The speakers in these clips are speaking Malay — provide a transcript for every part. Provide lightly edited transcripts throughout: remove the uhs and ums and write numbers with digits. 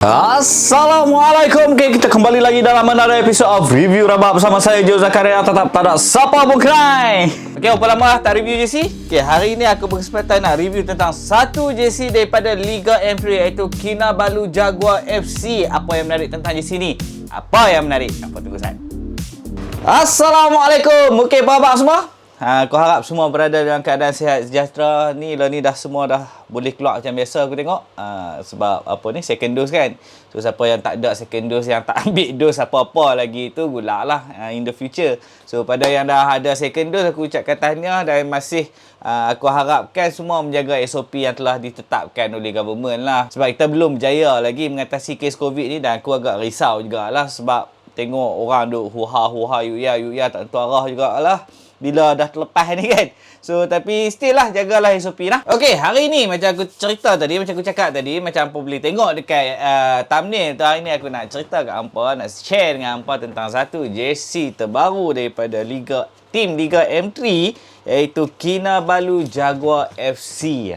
Assalamualaikum. Okay, kita kembali lagi dalam another episode of Review Rabak bersama saya Joe Zakaria. Tetap tak ada siapa pun kenai. Okay, apa lama tak review jersey? Okay, hari ini aku berkesempatan nak review tentang satu jersey daripada Liga M3 iaitu Kinabalu Jaguar FC. Apa yang menarik tentang jersey ni? Apa yang menarik? Apa tunggu saya. Assalamualaikum. Okay, apa khabar semua? Aku harap semua berada dalam keadaan sihat sejahtera. Ni dah semua dah boleh keluar macam biasa aku tengok. Sebab apa ni, second dose kan. So siapa yang tak ada second dose, yang tak ambil dose apa-apa lagi tu, gulak lah in the future. So pada yang dah ada second dose, aku ucapkan tahniah. Dan masih aku harapkan semua menjaga SOP yang telah ditetapkan oleh government lah. Sebab kita belum berjaya lagi mengatasi kes COVID ni. Dan aku agak risau jugalah sebab tengok orang duk huha-huha yuya tak tentu arah jugalah bila dah terlepas ni kan. So tapi still lah, jagalah SOP lah. Okay, hari ni macam aku cerita tadi, macam aku cakap tadi, macam apa boleh tengok dekat thumbnail tu, hari ni aku nak cerita kat hampa, nak share dengan hampa tentang satu jersey terbaru daripada tim Liga M3 iaitu Kinabalu Jaguar FC.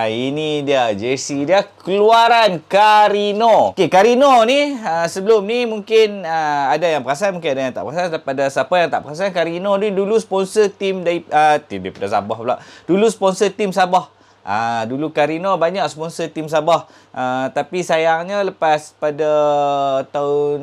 Ini dia jersey dia, keluaran Carino. Okay, Carino ni sebelum ni mungkin ada yang perasan, mungkin ada yang tak perasan. Pada siapa yang tak perasan, Carino ni dulu sponsor tim daripada Sabah pula. Dulu sponsor tim Sabah. Dulu Carino banyak sponsor tim Sabah. Tapi sayangnya lepas pada tahun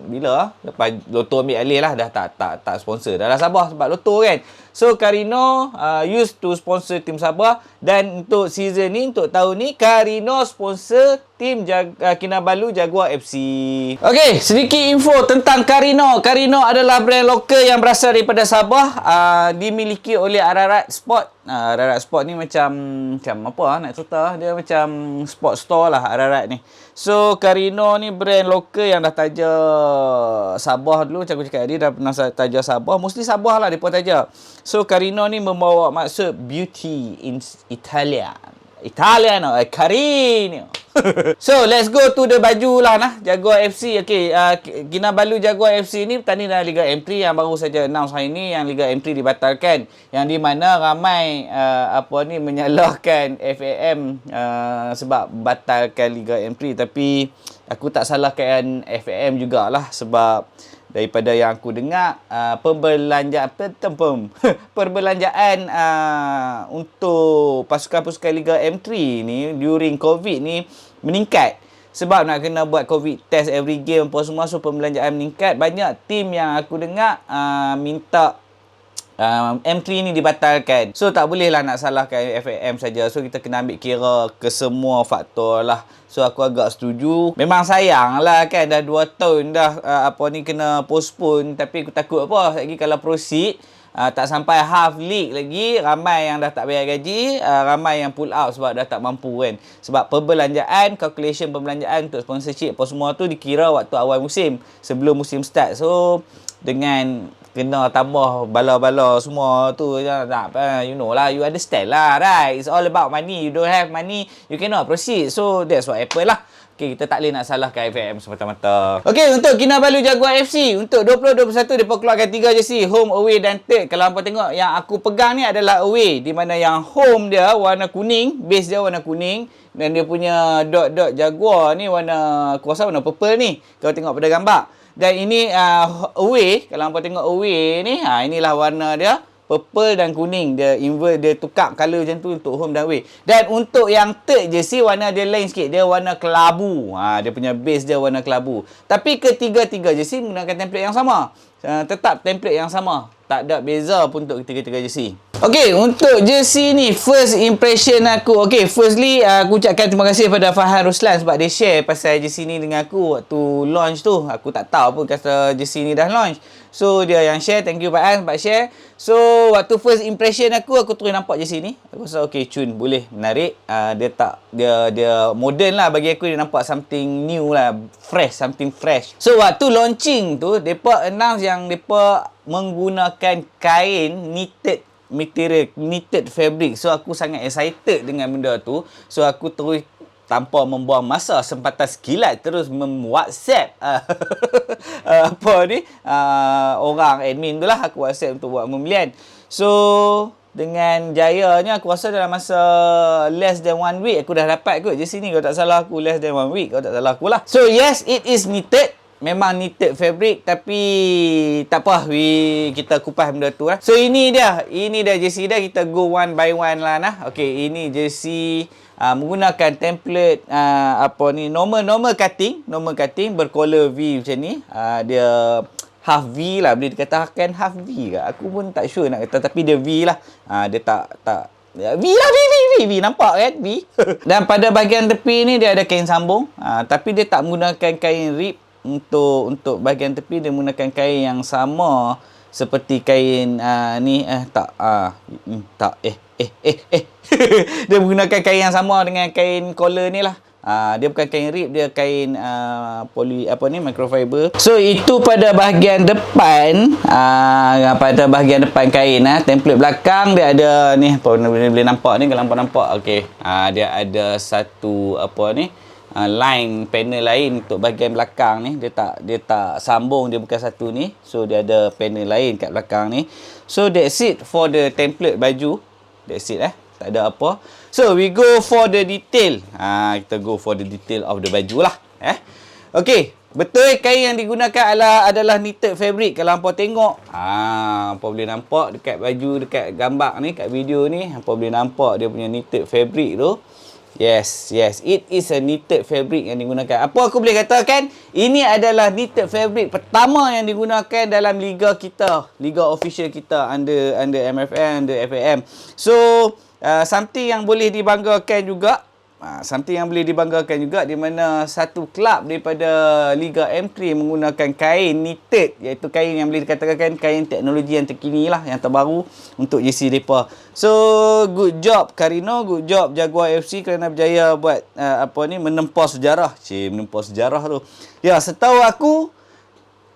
bila? Lepas Lotto ambil alih lah, dah tak sponsor. Dah Sabah sebab Lotto kan. So Carino used to sponsor tim Sabah. Dan untuk season ni, untuk tahun ni, Carino sponsor tim Kinabalu Jaguar FC. Okay, sedikit info tentang Carino. Carino adalah brand lokal yang berasal daripada Sabah. Dimiliki oleh Ararat Sport. Ararat Sport ni macam apa nak cerita, dia macam sport store lah Ararat ni. So Carino ni brand lokal yang dah taja Sabah dulu. Macam aku cakap tadi, dah pernah taja Sabah, mostly Sabah lah dia pun taja. So Carino ni membawa maksud beauty in Italiano, Carino. So let's go to the baju lah nah, Jaguar FC. Okay, Kinabalu Jaguar FC ni bertanding dalam Liga M3 yang baru saja announce hari ni, yang Liga M3 dibatalkan, yang di mana ramai menyalahkan FAM sebab batalkan Liga M3. Tapi aku tak salahkan FAM jugalah, sebab daripada yang aku dengar, perbelanjaan untuk pasukan-pasukan Liga M3 ni during COVID ni meningkat. Sebab nak kena buat COVID test every game apa semua, so perbelanjaan meningkat. Banyak tim yang aku dengar minta M3 ni dibatalkan. So tak boleh lah nak salahkan FAM saja. So kita kena ambil kira ke semua faktor lah. So aku agak setuju. Memang sayang lah kan, dah 2 tahun dah kena postpone. Tapi aku takut apa lagi kalau proceed, tak sampai half league lagi, ramai yang dah tak bayar gaji, ramai yang pull out sebab dah tak mampu kan. Sebab perbelanjaan, calculation perbelanjaan untuk sponsorship apa semua tu dikira waktu awal musim, sebelum musim start. So dengan kena tambah bala-bala semua tu, you know lah, you understand lah, right? It's all about money. You don't have money, you cannot proceed. So that's what happened lah. Okay, kita tak boleh nak salahkan FAM semata-mata. Okay, untuk Kinabalu Jaguar FC, untuk 2021 dia keluarkan 3 jersey, home, away dan third. Kalau hampa tengok, yang aku pegang ni adalah away, di mana yang home dia warna kuning, base dia warna kuning, dan dia punya dot-dot Jaguar ni warna, aku rasa warna purple ni, kalau tengok pada gambar. Dan ini away, kalau hampa tengok away ni, inilah warna dia, purple dan kuning. Dia invert, dia tukar colour macam tu untuk home dan away. Dan untuk yang third jersey, warna dia lain sikit. Dia warna kelabu. Dia punya base dia warna kelabu. Tapi ketiga-tiga jersey menggunakan template yang sama. Tetap template yang sama. Tak ada beza pun untuk ketiga-tiga jersey. Okay, untuk jersey ni, first impression aku. Okay, firstly, aku ucapkan terima kasih kepada Fahan Ruslan sebab dia share pasal jersey ni dengan aku waktu launch tu. Aku tak tahu pun kata jersey ni dah launch. So, dia yang share. Thank you Pak An sebab share. So, waktu first impression aku terus nampak jersey ni. Aku rasa, okay, cun, boleh, menarik. Dia modern lah bagi aku. Dia nampak something new lah. Fresh, something fresh. So, waktu launching tu, mereka announce yang mereka menggunakan kain knitted material, knitted fabric. So aku sangat excited dengan benda tu. So aku terus tanpa membuang masa, sempatan sekilat terus WhatsApp orang admin tu lah, aku WhatsApp untuk buat pembelian. So dengan jayanya. Aku rasa dalam masa less than 1 week aku dah dapat kot jersey ni. Kalau tak salah aku, less than 1 week kalau tak salah aku lah. So yes, it is knitted. Memang knitted fabric, tapi tak apa, kita kupas benda tu lah. So ini dia jersey dia. Kita go one by one lah nah. Okay, ini jersey menggunakan template normal cutting bercollar V macam ni. Dia half V lah, boleh dikatakan half V ke? Aku pun tak sure nak kata, tapi dia V lah. Dia tak V lah, V nampak kan V. Dan pada bahagian tepi ni dia ada kain sambung, tapi dia tak menggunakan kain rib. Untuk bahagian tepi dia menggunakan kain yang sama seperti kain dia menggunakan kain yang sama dengan kain collar ni lah. Dia bukan kain rib, dia kain microfiber. So itu pada bahagian depan. Pada bahagian depan kain, template belakang dia ada ni, boleh nampak ni, kalau nampak okey. Dia ada satu line panel lain untuk bahagian belakang ni. Dia tak sambung, dia bukan satu ni. So dia ada panel lain kat belakang ni. So that's it for the template baju. That's it tak ada apa. So we go for the detail. Kita go for the detail of the baju lah. Okay, betul kain yang digunakan adalah knitted fabric. Kalau hampa tengok, hampa boleh nampak dekat baju, dekat gambar ni, kat video ni, hampa boleh nampak dia punya knitted fabric tu. Yes, it is a knitted fabric yang digunakan. Apa aku boleh katakan? Ini adalah knitted fabric pertama yang digunakan dalam liga kita, liga official kita under MFM, under FAM. So something yang boleh dibanggakan juga. Di mana satu kelab daripada Liga M3 menggunakan kain knitted, iaitu kain yang boleh dikatakan kain teknologi yang terkini lah, yang terbaru untuk jersey mereka. So good job Carino, good job Jaguar FC kerana berjaya buat menempa sejarah. Menempa sejarah tu. Ya, setahu aku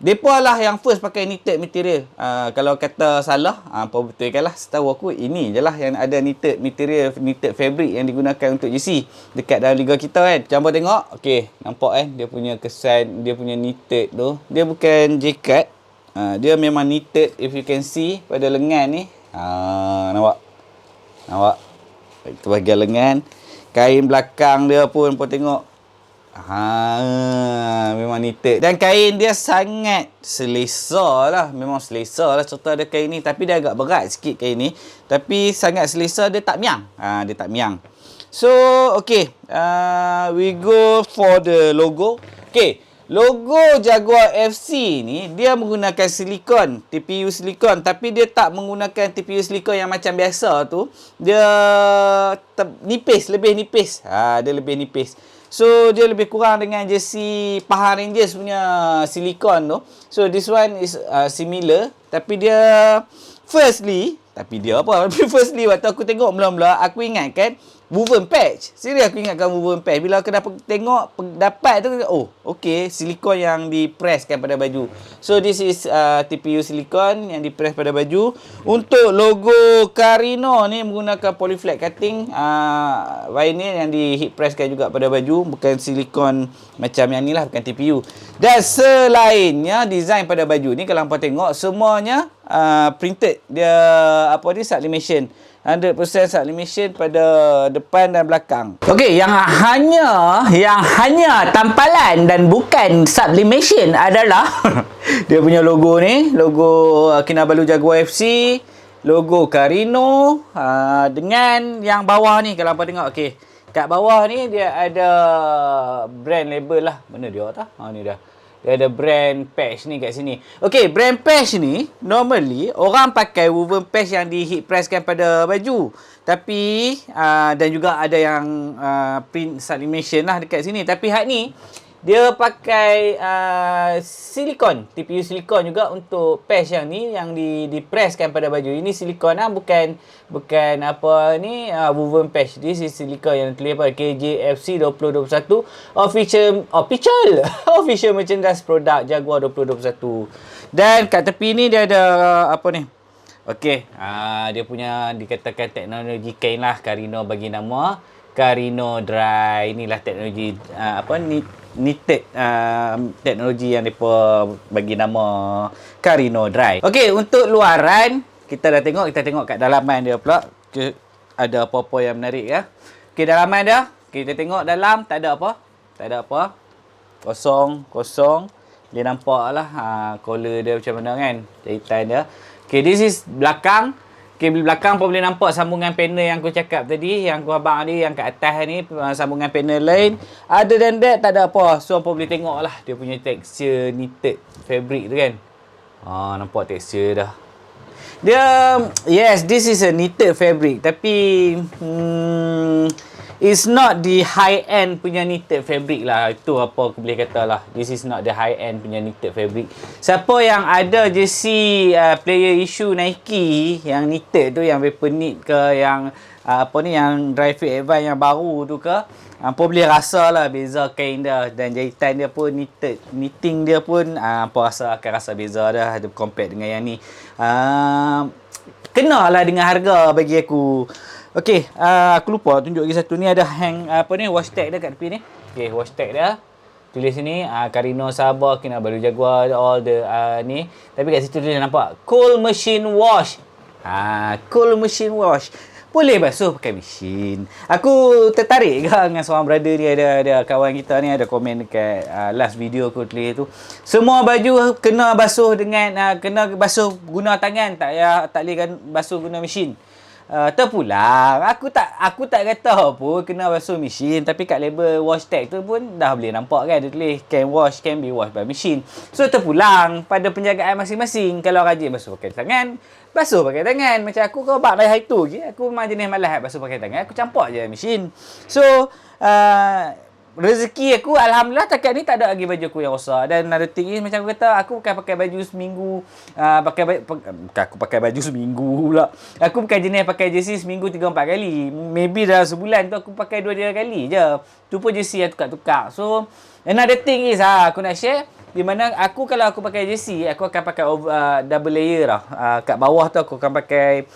mereka lah yang first pakai knitted material. Kalau kata salah, apa betulkan lah. Setahu aku ini je lah yang ada knitted material, knitted fabric yang digunakan untuk jersey dekat dalam liga kita kan. Cuba tengok. Okey, nampak dia punya kesan, dia punya knitted tu. Dia bukan jacket. Dia memang knitted, if you can see pada lengan ni. Nampak? Itu bahagian lengan. Kain belakang dia pun tengok. Memang knitted. Dan kain dia sangat selesa lah. Memang selesa lah serta ada kain ni. Tapi dia agak berat sikit kain ni. Tapi sangat selesa, dia tak miang. Dia tak miang. So, okay. We go for the logo. Okay. Logo Jaguar FC ni, dia menggunakan silikon. TPU silikon. Tapi dia tak menggunakan TPU silikon yang macam biasa tu. Dia nipis. Lebih nipis. Dia lebih nipis. So dia lebih kurang dengan jersey Pahang Rangers punya silikon tu. So this one is similar. Tapi dia firstly waktu aku tengok mula-mula, aku ingatkan woven patch. Serius aku ingatkan woven patch. Bila aku tengok dapat tu, okay, silikon yang dipresskan pada baju. So this is TPU silikon yang dipress pada baju. Untuk logo Carino ni menggunakan polyflat cutting vinyl yang di heat presskan juga pada baju. Bukan silikon macam yang ni lah, bukan TPU. Dan selainnya design pada baju ni, kalau hampa tengok semuanya printed. Dia sublimation. 100% sublimation pada depan dan belakang. Okey, yang hanya tampalan dan bukan sublimation adalah dia punya logo ni, logo Kinabalu Jaguar FC, logo Carino, dengan yang bawah ni kalau apa tengok. Okey, kat bawah ni dia ada brand label lah. Mana dia tak? Ni dah. Dia ada brand patch ni kat sini. Okey, brand patch ni normally orang pakai woven patch yang di heat presskan pada baju. Tapi dan juga ada yang print sublimation lah dekat sini. Tapi hak ni dia pakai silikon, TPU silikon juga untuk patch yang ni yang dipresskan pada baju. Ini silikon bukan woven patch. This is silikon yang tulis pada KJFC 2021 official merchandise product Jaguar 2021. Dan kat tepi ni dia ada okey, dia punya dikatakan teknologi kain lah. Carino bagi nama Carino Dry. Inilah teknologi knitted teknologi yang mereka bagi nama Carino Dry. Okey, untuk luaran kita dah tengok. Kita tengok kat dalaman dia pula. Ada apa-apa yang menarik ya. Okey, dalaman dia. Kita tengok dalam, tak ada apa. Tak ada apa. Kosong. Dia nampak lah collar dia macam mana kan. Jahitan dia. Okey, this is belakang. Okey, belakang pun boleh nampak sambungan panel yang aku cakap tadi. Yang aku abang ni, yang kat atas ni. Sambungan panel lain. Other than that, tak ada apa. So, apa boleh tengok lah. Dia punya tekstur knitted fabric tu kan. Nampak tekstur dah. Dia, yes, this is a knitted fabric. Tapi, it's not the high-end punya knitted fabric lah. Itu apa aku boleh kata lah. This is not the high-end punya knitted fabric. Siapa yang ada jersey player issue Nike yang knitted tu, yang paper knit ke, yang yang dry fit advance yang baru tu ke, apa boleh rasa lah beza kain dia dan jahitan dia pun knitted. Knitting dia pun akan rasa beza dah compare dengan yang ni. Kenalah dengan harga bagi aku. Okey, aku lupa tunjuk lagi satu ni, ada hang wash tag dia kat tepi ni. Okey, wash tag dia. Tulis sini Carino Sabah Kinabalu Jaguar all the ni. Tapi kat situ dia nampak cool machine wash. Cool machine wash. Boleh basuh pakai mesin. Aku tertarik ke dengan seorang brother ni, ada kawan kita ni ada komen dekat last video aku tulis tu. Semua baju kena basuh dengan kena basuh guna tangan, tak boleh basuh guna mesin. Terpulang. Aku tak kata apa kena basuh mesin, tapi kat label wash tag tu pun dah boleh nampak kan, dia tulis can be washed by machine. So terpulang pada penjagaan masing-masing. Kalau rajin basuh pakai tangan, basuh pakai tangan. Macam aku kau bak hari tu je, aku memang jenis malas basuh pakai tangan, aku campur je mesin. So rezeki aku alhamdulillah takat ni tak ada lagi baju aku yang rosak. Dan another thing is, macam aku kata, aku bukan pakai baju seminggu, aku pakai baju seminggu pula. Aku bukan jenis pakai jersey seminggu 3-4 kali. Maybe dalam sebulan tu aku pakai 2-3 kali je. Tu pun jersey yang tukar-tukar. So another thing is aku nak share di mana aku, kalau aku pakai jersey, aku akan pakai double layer lah. Kat bawah tu aku akan pakai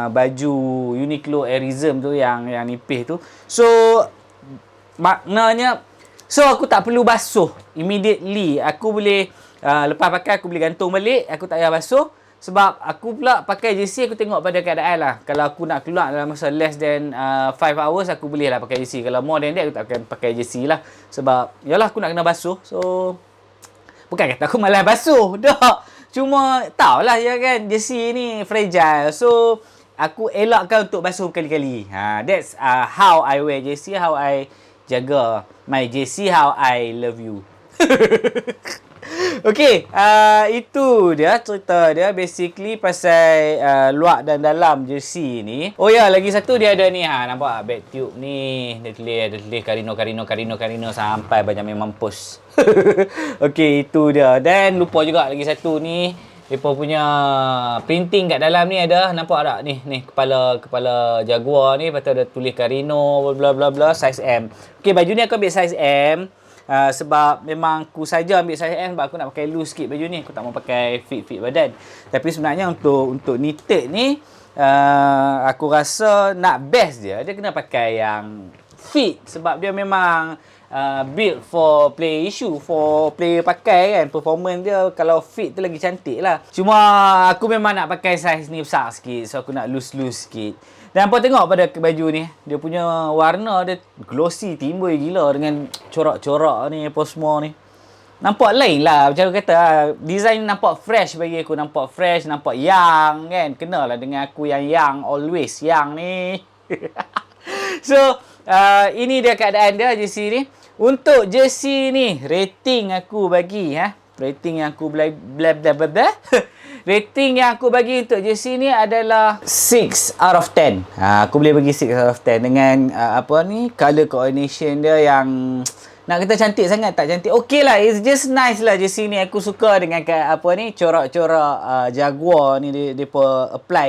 baju Uniqlo Airism tu yang nipis tu. So maknanya, aku tak perlu basuh immediately. Aku boleh lepas pakai aku boleh gantung balik, aku tak payah basuh. Sebab aku pula pakai jersey, aku tengok pada keadaan lah. Kalau aku nak keluar dalam masa less than 5 hours, aku boleh lah pakai jersey. Kalau more than that, aku tak akan pakai jersey lah. Sebab yalah, aku nak kena basuh. So bukan kata aku malas basuh dah, cuma tahulah ya kan, jersey ni fragile. So aku elakkan untuk basuh berkali-kali. That's how I wear jersey, how I jaga my JC, how I love you. Okey, itu dia cerita dia basically pasal luar dan dalam jersey ni. Oh ya, lagi satu dia ada ni, nampak back tube ni, dia tulis Carino sampai banyak memang mampus. Okey, itu dia. Dan lupa juga lagi satu ni, mereka punya printing kat dalam ni ada, nampak tak ni kepala Jaguar ni, lepas tu ada tulis Carino bla bla bla, size M. Okey, baju ni aku ambil size M sebab memang aku saja ambil size M sebab aku nak pakai loose sikit baju ni, aku tak mau pakai fit badan. Tapi sebenarnya untuk knitted ni aku rasa nak best dia kena pakai yang fit, sebab dia memang build for player issue, for player pakai kan. Performance dia kalau fit tu lagi cantik lah. Cuma aku memang nak pakai size ni besar sikit, so aku nak loose sikit. Dan apa tengok pada baju ni, dia punya warna dia glossy, timbul gila dengan corak-corak ni apa semua ni. Nampak lain lah, macam aku kata, design nampak fresh bagi aku, nampak fresh, nampak young kan. Kenalah dengan aku yang young, always young ni. So ini dia keadaan dia jersey ni. Untuk jersey ni, rating aku bagi rating yang aku rating yang aku bagi untuk jersey ni adalah 6 out of 10. Aku boleh bagi 6 out of 10 dengan color coordination dia yang nak kata cantik sangat tak cantik. Okey lah, it's just nice lah jersey ni. Aku suka dengan corak-corak Jaguar ni dia apply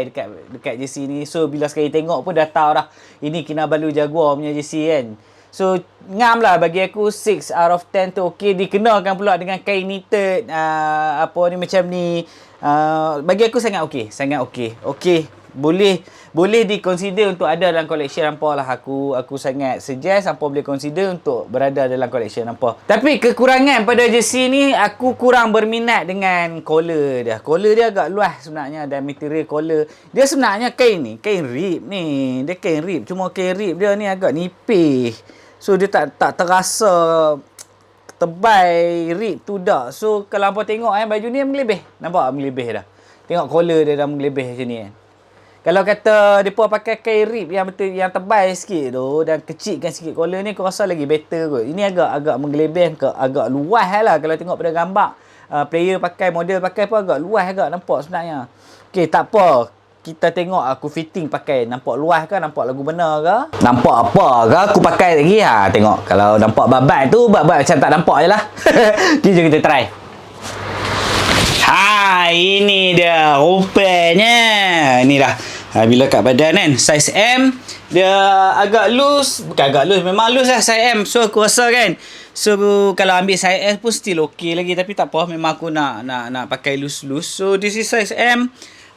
dekat jersey ni. So bila sekali tengok pun dah tahu dah ini Kinabalu Jaguar punya jersey kan. So ngam lah bagi aku, 6 out of 10 tu okey. Dikenakan pula dengan kain knitted macam ni. Bagi aku sangat okey. Okey. boleh di-consider untuk ada dalam collection hampa lah. Aku sangat suggest hampa boleh consider untuk berada dalam collection hampa. Tapi kekurangan pada jersey ni, aku kurang berminat dengan collar dia. Collar dia agak luas sebenarnya, dan material collar dia sebenarnya kain rib ni. Dia kain rib, cuma kain rib dia ni agak nipis. So dia tak terasa tebal rib tu dah. So kalau hampa tengok baju ni melebih. Nampak melebih dah. Tengok collar dia dah melebih macam ni kan. Kalau kata depa pakai kain rib yang betul, yang tebal sikit tu, dan kecilkan sikit collar ni, aku rasa lagi better kot. Ini agak mengelebih, agak luas lah kalau tengok pada gambar. Player pakai, model pakai pun agak luas agak nampak sebenarnya. Okey, tak apa. Kita tengok aku fitting pakai, nampak luas ke, nampak lagu benar ke, nampak apa ke aku pakai lagi. Tengok kalau nampak babat tu, babat macam tak nampak je lah. Jom kita try. Ini dia rupanya. Ini dah. Bila kat badan kan, size M dia agak loose, bukan agak loose, memang loose lah size M. So aku rasa kan, so kalau ambil size S pun still okay lagi, tapi tak apa, memang aku nak pakai loose. So this is size M.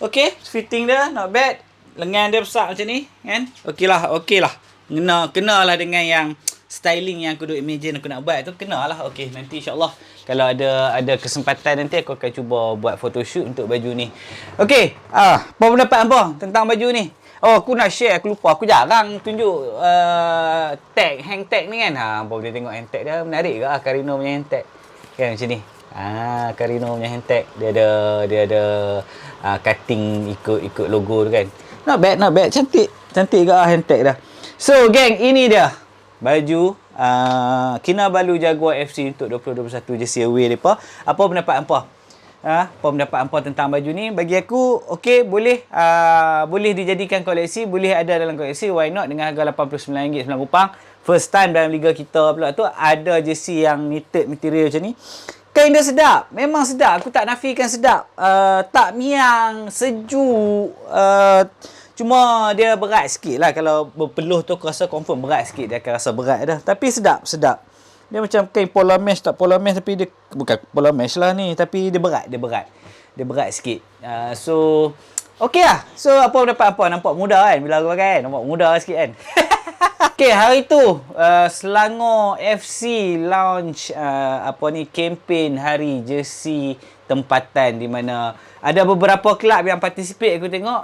Okay, fitting dia not bad. Lengan dia besar macam ni kan. Okay lah. Kena lah dengan yang styling yang aku duk imagine aku nak buat tu, kena lah. Okay, nanti insyaAllah kalau ada kesempatan nanti aku akan cuba buat photoshoot untuk baju ni. Okay, apa pendapat hampa tentang baju ni? Oh, aku nak share, aku lupa. Aku jarang tunjuk hang tag ni kan. Hampa boleh tengok hang tag dia, menarik ke Carino punya hang tag. Kan macam ni. Carino punya hang tag. Dia ada cutting ikut logo tu kan. Not bad. Cantik ke hang tag dah. So, gang, ini dia baju Kinabalu Jaguar FC untuk 2021 jersey away depa. Apa pendapat hampa? Apa pendapat hampa tentang baju ni? Bagi aku, okey, boleh dijadikan koleksi, boleh ada dalam koleksi, why not, dengan harga RM89.90. First time dalam liga kita pula tu ada jersey yang knitted material macam ni. Kain dia sedap, memang sedap. Aku tak nafikan sedap. Tak miang, sejuk. Cuma dia berat sikit lah. Kalau berpeluh tu aku rasa confirm berat sikit. Dia akan rasa berat dah. Tapi sedap. Dia macam kain polar mesh, tak polar mesh tapi dia bukan polar mesh lah ni. Tapi dia berat. Dia berat sikit. So, okey lah. So, apa pendapat apa? Nampak muda kan bila aku pakai kan? Nampak muda sikit kan? Okey, hari tu Selangor FC launch kempen hari jersey tempatan, di mana ada beberapa kelab yang participate. Aku tengok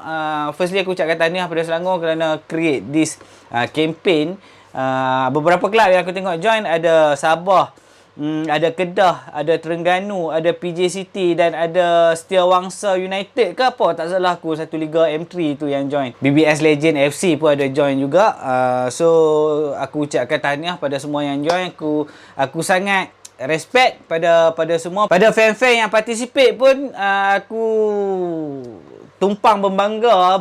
firstly aku ucapkan tahniah pada Selangor kerana create this campaign. Beberapa kelab yang aku tengok join, ada Sabah, ada Kedah, ada Terengganu, ada PJ City dan ada Setiawangsa United ke apa, tak salah aku, satu Liga M3 tu yang join. BBS Legend FC pun ada join juga. So aku ucapkan tahniah pada semua yang join. Aku sangat respect pada semua, pada fan-fan yang participate pun. Aku tumpang berbangga.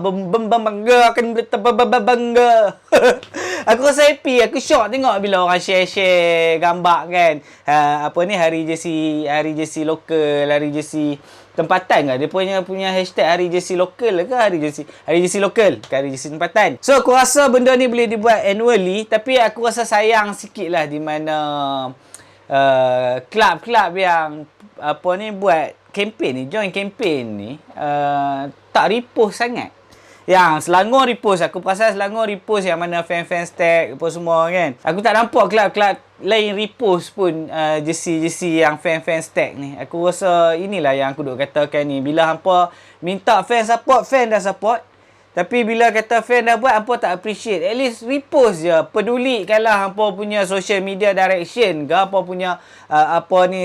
Aku rasa happy, aku shock tengok bila orang share gambar kan. Hari jersey lokal, hari jersey tempatan ke? Dia punya hashtag hari jersey lokal ke hari jersey lokal ke hari jersey tempatan. So aku rasa benda ni boleh dibuat annually, tapi aku rasa sayang sikit lah di mana kelab-kelab yang buat kempen ni, join kempen ni, tak repost sangat. Yang Selangor repost, aku perasan Selangor repost yang mana fan-fan tag apa semua kan. Aku tak nampak kelab-kelab lain repost pun jersey yang fan-fan tag ni. Aku rasa inilah yang aku duk katakan ni, bila hampa minta fan support, fan dah support. Tapi bila kata fan dah buat, hampa tak appreciate. At least repost je. Pedulikanlah hampa punya social media direction ke, hampa punya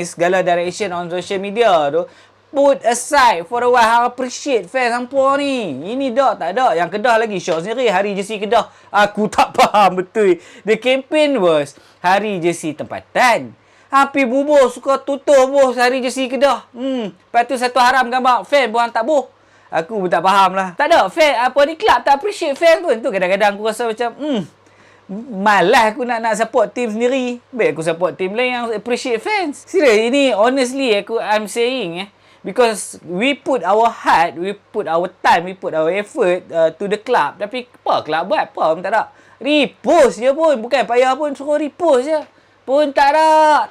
segala direction on social media tu. Put aside for a while, appreciate fans hampa ni. Ini tak ada. Yang Kedah lagi shock sendiri, hari jersey Kedah. Aku tak faham betul. The campaign was hari jersey tempatan. Hampir bubuh, suka tutup bos hari jersey Kedah. Lepas tu satu haram gambar fan buang tak boh. Aku pun tak faham lah. Tak ada fan, club tak appreciate fan pun. Tu kadang-kadang aku rasa macam malas aku nak support team sendiri. Baik aku support team lain yang appreciate fans. Serius, ini honestly I'm saying because we put our heart, we put our time, we put our effort to the club. Tapi apa club buat? Apa pun tak ada. Repost je pun. Bukan payah pun, suruh repost je. Pun tak ada.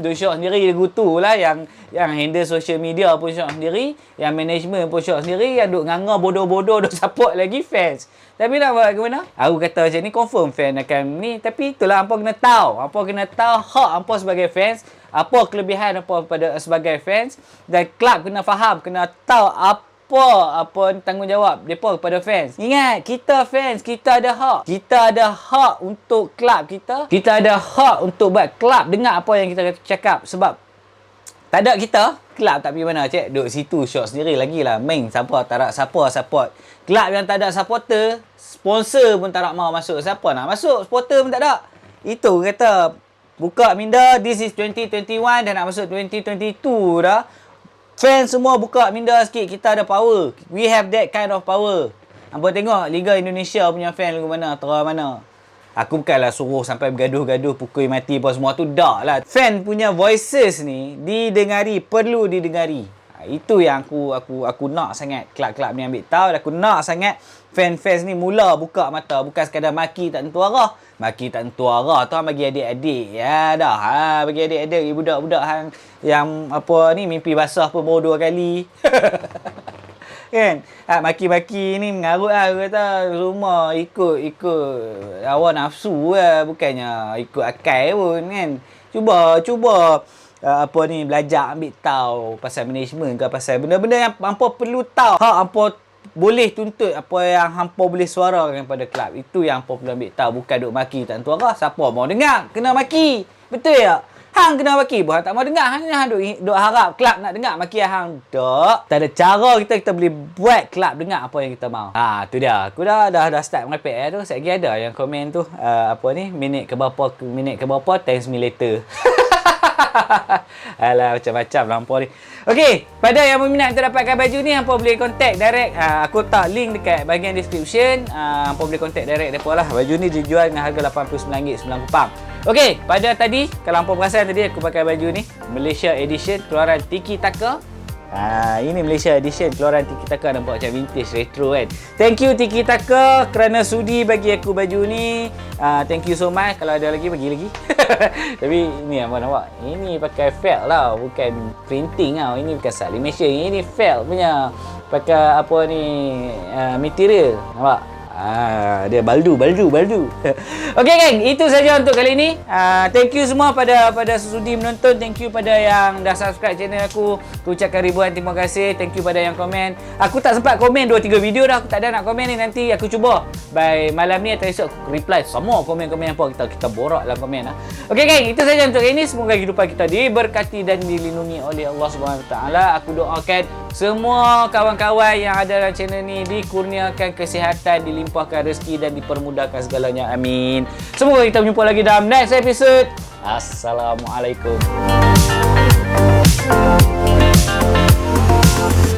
Duk Syok sendiri dia gutu lah, yang handle social media pun Syok sendiri, yang management pun Syok sendiri, yang duk nganga bodoh-bodoh duk support lagi fans. Tapi nak buat ke mana? Aku kata macam ni confirm fan akan ni, tapi itulah hangpa kena tahu. Hangpa kena tahu hak hangpa sebagai fans, apa kelebihan hangpa pada sebagai fans, dan klub kena faham, kena tahu apa tanggungjawab depa kepada fans. Ingat, kita fans, kita ada hak. Kita ada hak untuk klub kita. Kita ada hak untuk buat klub dengar apa yang kita cakap. Sebab tak ada kita, kelab tak pergi mana, cik. Duduk situ Syok sendiri lagi lah. Main siapa tak ada siapa support. Kelab yang tak ada supporter, sponsor pun tak nak mau masuk. Siapa nak masuk? Supporter pun tak ada. Itu kata, buka minda, this is 2021 dah nak masuk 2022 dah. Fans semua buka minda sikit, kita ada power. We have that kind of power. Hampa tengok Liga Indonesia punya fan lagu mana, tera mana. Aku bukanlah suruh sampai bergaduh-gaduh, pukul mati apa semua tu, dak lah. Fan punya voices ni didengari, perlu didengari. Itu yang aku nak sangat kelab-kelab ni ambil tahu. Aku nak sangat fan-fans ni mula buka mata, bukan sekadar maki tak tentu arah. Maki tak tentu arah tu bagi adik-adik. Ya dah, bagi adik-adik, budak-budak yang apa ni mimpi basah pun baru 2 kali. Kan? Maki-maki ni mengarut lah, kata rumah ikut hawa nafsu lah, bukannya ikut akal pun kan. Cuba apa ni, belajar ambil tahu pasal management ke, pasal benda-benda yang hampa perlu tahu. Hampa boleh tuntut apa yang hampa boleh suarakan pada kelab. Itu yang hampa perlu ambil tahu, bukan duk maki tak tentu arah. Siapa mau dengar kena maki. Betul tak? Hang kena maki, bukan tak mau dengar. Hang duk harap kelab nak dengar maki hang. Tak. Tak ada cara kita boleh buat kelab dengar apa yang kita mau. Tu dia. Aku dah start merepek tu. Sekejap lagi ada yang komen tu, apa ni, minit ke berapa, thanks me later. Alah, macam-macam lah hampa ni. Okey, pada yang berminat untuk dapatkan baju ni, hampa boleh contact direct. Aku tak link dekat bahagian description. Hampa boleh contact direct depa lah. Baju ni dijual dengan harga RM89.90. Okey, pada tadi, kalau hampa perasan tadi aku pakai baju ni, Malaysia Edition keluaran Tiki Taka. Ini Malaysia Edition keluaran Tiki Taka, nampak macam vintage retro kan. Thank you Tiki Taka kerana sudi bagi aku baju ni. Thank you so much. Kalau ada lagi bagi lagi. Tapi ini apa nampak? Ini pakai felt lah, bukan printing tau. Ini bukan sublimation. Ini felt punya. Pakai apa ni, material. Nampak? Dia baldu. Okey geng, itu saja untuk kali ini. Thank you semua pada sudi menonton. Thank you pada yang dah subscribe channel aku. Aku ucapkan ribuan terima kasih. Thank you pada yang komen. Aku tak sempat komen 2-3 video dah. Aku tak ada nak komen ni. Nanti aku cuba by malam ni atau esok aku reply semua komen-komen apa kita borak dalam komen lah. Okey geng, itu saja untuk kali ini. Semoga kehidupan kita diberkati dan dilindungi oleh Allah Subhanahu Wa Taala. Aku doakan semua kawan-kawan yang ada dalam channel ni dikurniakan kesihatan, dilimpahkan rezeki dan dipermudahkan segalanya. Amin. Semoga kita berjumpa lagi dalam next episode. Assalamualaikum.